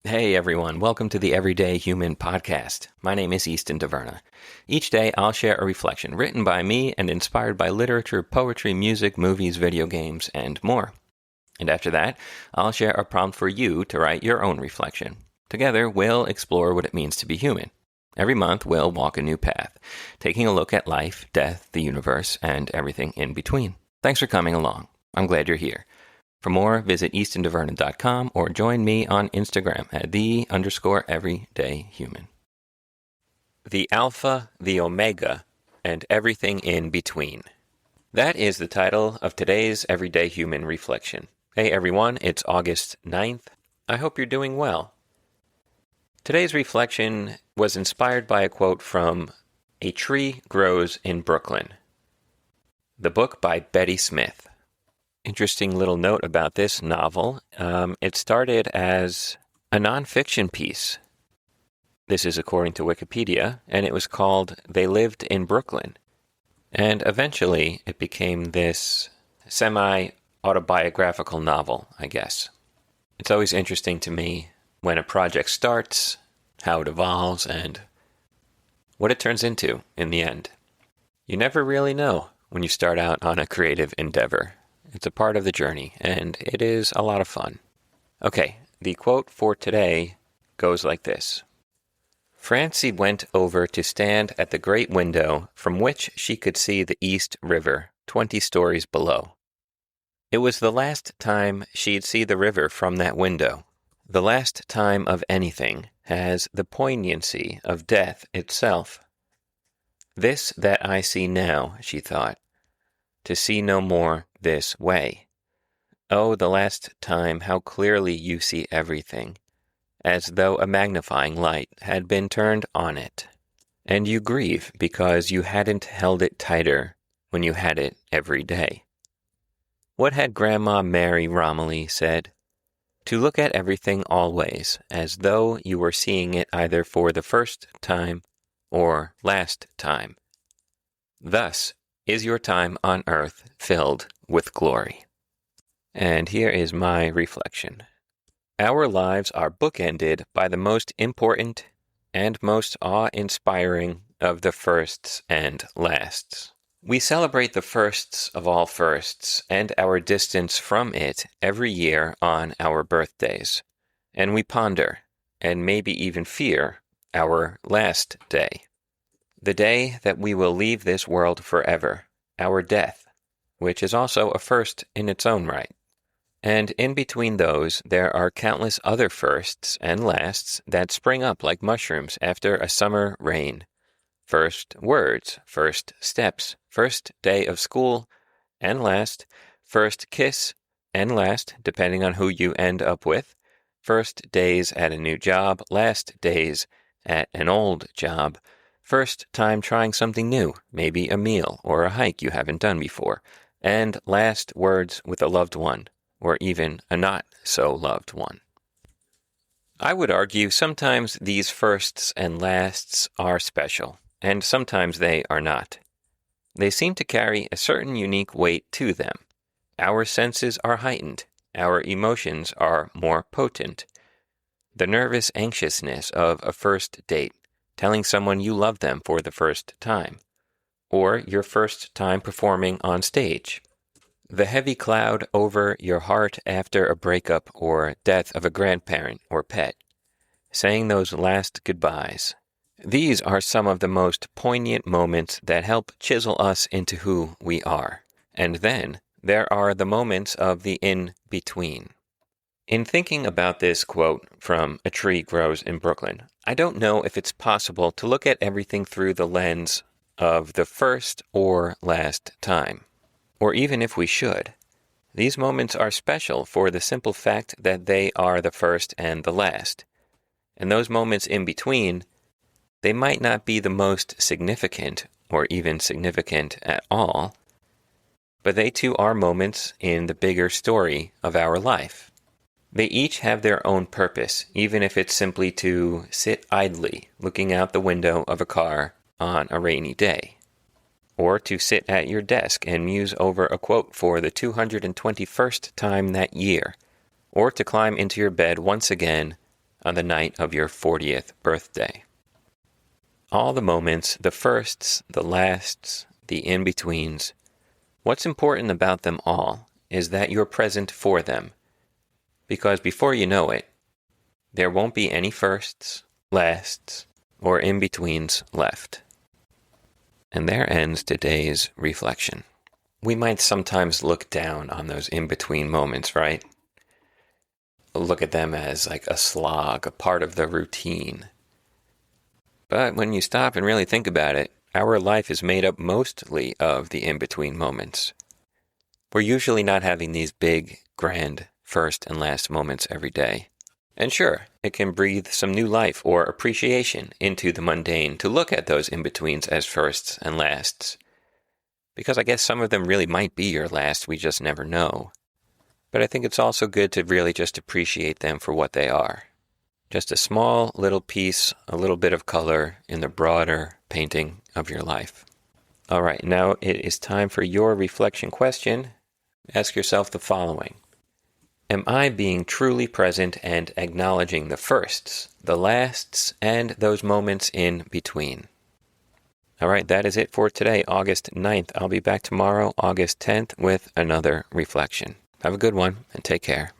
Hey everyone, welcome to the Everyday Human podcast. My name is Easton Taverna. Each day I'll share a reflection written by me and inspired by literature, poetry, music, movies, video games, and more. And after that, I'll share a prompt for you to write your own reflection. Together, we'll explore what it means to be human. Every month, we'll walk a new path, taking a look at life, death, the universe, and everything in between. Thanks for coming along. I'm glad you're here. For more, visit eastontaverna.com or join me on Instagram at _everydayhuman. The Alpha, the Omega, and everything in between. That is the title of today's Everyday Human reflection. Hey everyone, it's August 9th. I hope you're doing well. Today's reflection was inspired by a quote from A Tree Grows in Brooklyn, the book by Betty Smith. Interesting little note about this novel. It started as a nonfiction piece. This is according to Wikipedia, and it was called They Lived in Brooklyn. And eventually it became this semi-autobiographical novel, I guess. It's always interesting to me when a project starts, how it evolves, and what it turns into in the end. You never really know when you start out on a creative endeavor. It's a part of the journey, and it is a lot of fun. Okay, the quote for today goes like this. Francie went over to stand at the great window from which she could see the East River 20 stories below. It was the last time she'd see the river from that window. The last time of anything has the poignancy of death itself. This that I see now, she thought, to see no more this way. Oh, the last time how clearly you see everything, as though a magnifying light had been turned on it. And you grieve because you hadn't held it tighter when you had it every day. What had Grandma Mary Romilly said? To look at everything always, as though you were seeing it either for the first time or last time. Thus is your time on earth filled with glory. And here is my reflection. Our lives are bookended by the most important and most awe-inspiring of the firsts and lasts. We celebrate the firsts of all firsts and our distance from it every year on our birthdays, and we ponder, and maybe even fear, our last day. The day that we will leave this world forever, our death, which is also a first in its own right. And in between those, there are countless other firsts and lasts that spring up like mushrooms after a summer rain. First words, first steps, first day of school, and last, first kiss, and last, depending on who you end up with, first days at a new job, last days at an old job, first time trying something new, maybe a meal or a hike you haven't done before, and last words with a loved one, or even a not-so-loved one. I would argue sometimes these firsts and lasts are special, and sometimes they are not. They seem to carry a certain unique weight to them. Our senses are heightened, our emotions are more potent. The nervous anxiousness of a first date, telling someone you love them for the first time, or your first time performing on stage. The heavy cloud over your heart after a breakup or death of a grandparent or pet, saying those last goodbyes. These are some of the most poignant moments that help chisel us into who we are. And then there are the moments of the in-between. In thinking about this quote from A Tree Grows in Brooklyn, I don't know if it's possible to look at everything through the lens of the first or last time, or even if we should. These moments are special for the simple fact that they are the first and the last. And those moments in between, they might not be the most significant or even significant at all, but they too are moments in the bigger story of our life. They each have their own purpose, even if it's simply to sit idly looking out the window of a car on a rainy day, or to sit at your desk and muse over a quote for the 221st time that year, or to climb into your bed once again on the night of your 40th birthday. All the moments, the firsts, the lasts, the in-betweens, what's important about them all is that you're present for them. Because before you know it, there won't be any firsts, lasts, or in-betweens left. And there ends today's reflection. We might sometimes look down on those in-between moments, right? Look at them as like a slog, a part of the routine. But when you stop and really think about it, our life is made up mostly of the in-between moments. We're usually not having these big, grand first and last moments every day. And sure, it can breathe some new life or appreciation into the mundane to look at those in-betweens as firsts and lasts. Because I guess some of them really might be your last, we just never know. But I think it's also good to really just appreciate them for what they are. Just a small little piece, a little bit of color in the broader painting of your life. All right, now it is time for your reflection question. Ask yourself the following. Am I being truly present and acknowledging the firsts, the lasts, and those moments in between? All right, that is it for today, August 9th. I'll be back tomorrow, August 10th, with another reflection. Have a good one, and take care.